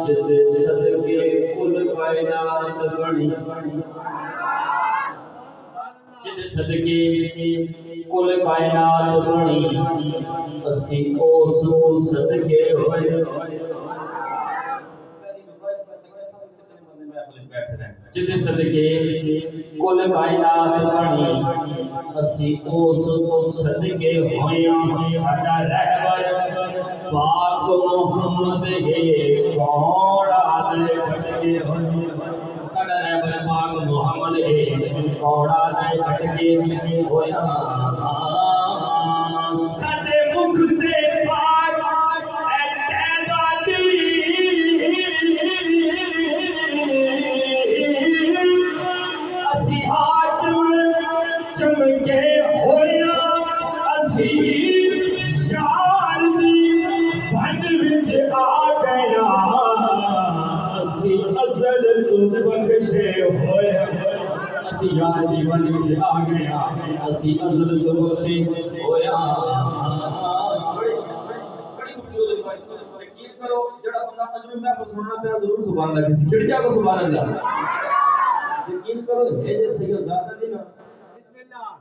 جد صدقے کل کائنات بنی جد صدقے کل کائنات بنی اسی اس کو صدقے ہوئے جد صدقے کل کائنات بنی اسی اس کو صدقے ہوئے ساڈا رہبر پاک محمد ہے کوڑا دے بھٹکے ہوئے ساڈا رہبر پاک محمد ہے کوڑا دے بھٹکے ہوئے ساڈے مکھ تے پاک اے تیبا دی اسی حاکم چمکے ہوئے اسی شان دی بھنڈ وچ آ گیا اسی ازل تو بخشے ہوئے اسی یار دی بھنڈ وچ آ گیا اسی ازل تو بخشے ہویا بڑی خوبصورت بات یقین کرو جڑا بندہ اجر میں سننا پیا ضرور سبحان اللہ کسی چڑیا کو سبحان اللہ یقین کرو ہے جے سید ذات دی نا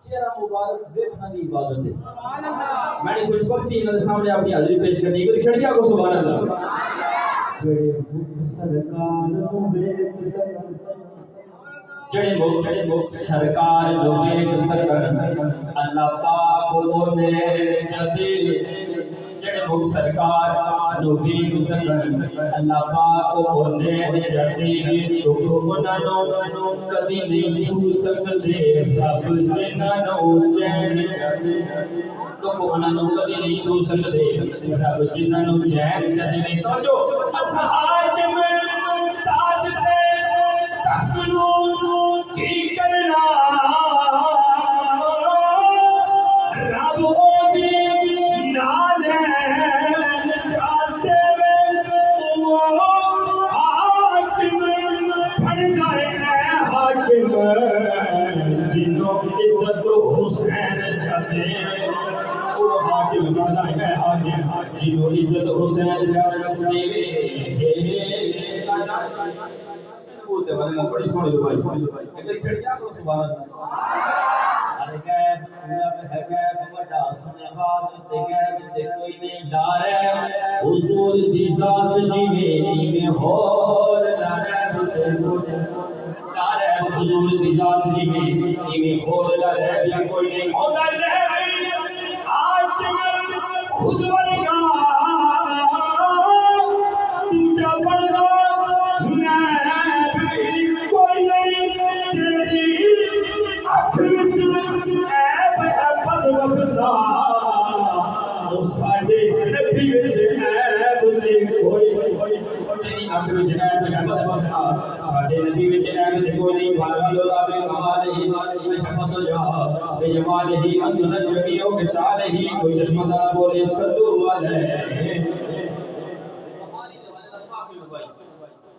چہرہ مبارک دیکھنا بھی عبادت ہے سبحان اللہ میں نے خوش بختی ان کے سامنے اپنی حاضری پیش کرنی ہے کھڑکیا کو سبحان اللہ جڑے سرکار نو ویکھ سکن جڑے مکھ سرکار نو ویکھ سکن اللہ پاک اونے جدی جڑے مکھ سرکار نو ویکھ سکن اللہ پاک اونے جدی تو انہاں نو کدی نہیں چھو سکدے رب جنہاں نو چین جدی تو انہاں نو کدی نہیں چھو سکدے رب جنہاں نو چین جدی تو جو اصحاب میں تاج تے تخت نو کی کرنا رب اودی نال جاتے وہ حاکم بن گئے حاکم جنوں عزت حسین جاتے وہ حاکم بن گئے حاکم جنوں عزت حسین جاتے بولتے والے بڑی سونی دعائی اگر کھڑکیا کرو سبحان اللہ ہر غیب رب ہے غیب بڑا سنے واسطے غیب تے کوئی نہیں ڈارے حضور دی ذات جی میں ہور ڈارے ڈارے حضور دی ذات جی میں ہور ڈارے یا کوئی نہیں ہوتا ہے آج خود ورگا تجھا بڑا ساڈے نبی وچ عیب تے کوئی تیری اکھ وچ عیب ہے بدبختا ساڈے نبی وچ عیب تے کوئی نہیں بھاگی اللہ بے کمالہ شفقت جا بے جمالہ اصل جمیع و کسالہ کوئی دشمن نہ بولے صدو علیہ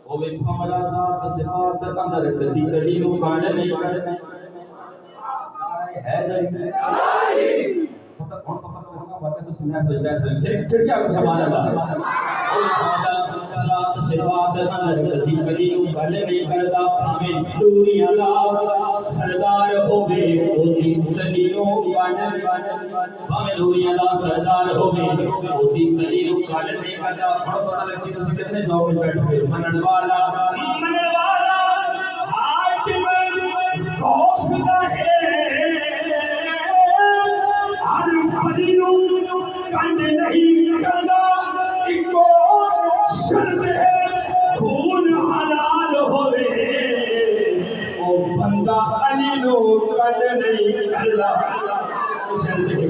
او میں ہمارا ذات صفات اندر کدی کدی نو کاڈ نہیں حیدر باتیں تو سننا پڑ جائے پھر کیا کچھ سبحان اللہ ذات صفات اندر کدی کدی نو کاڈ نہیں کردا ہمیں دنیا دا سردار ہوے اودی کدی نو کاڈ ہمیں دنیا دا سردار ہوے اودی کدی نو کاڈ نہیں کردا ہن پتہ لگ سی تسی کتنے ذوق وچ بیٹھے ہوئے منن والا حاکم غوث دا ہے ہر پری نو کنڈ نہیں کردا اکو شرط ہے خون حلال ہوے او بندہ علی نو کنڈ نہیں کردا شرط ہے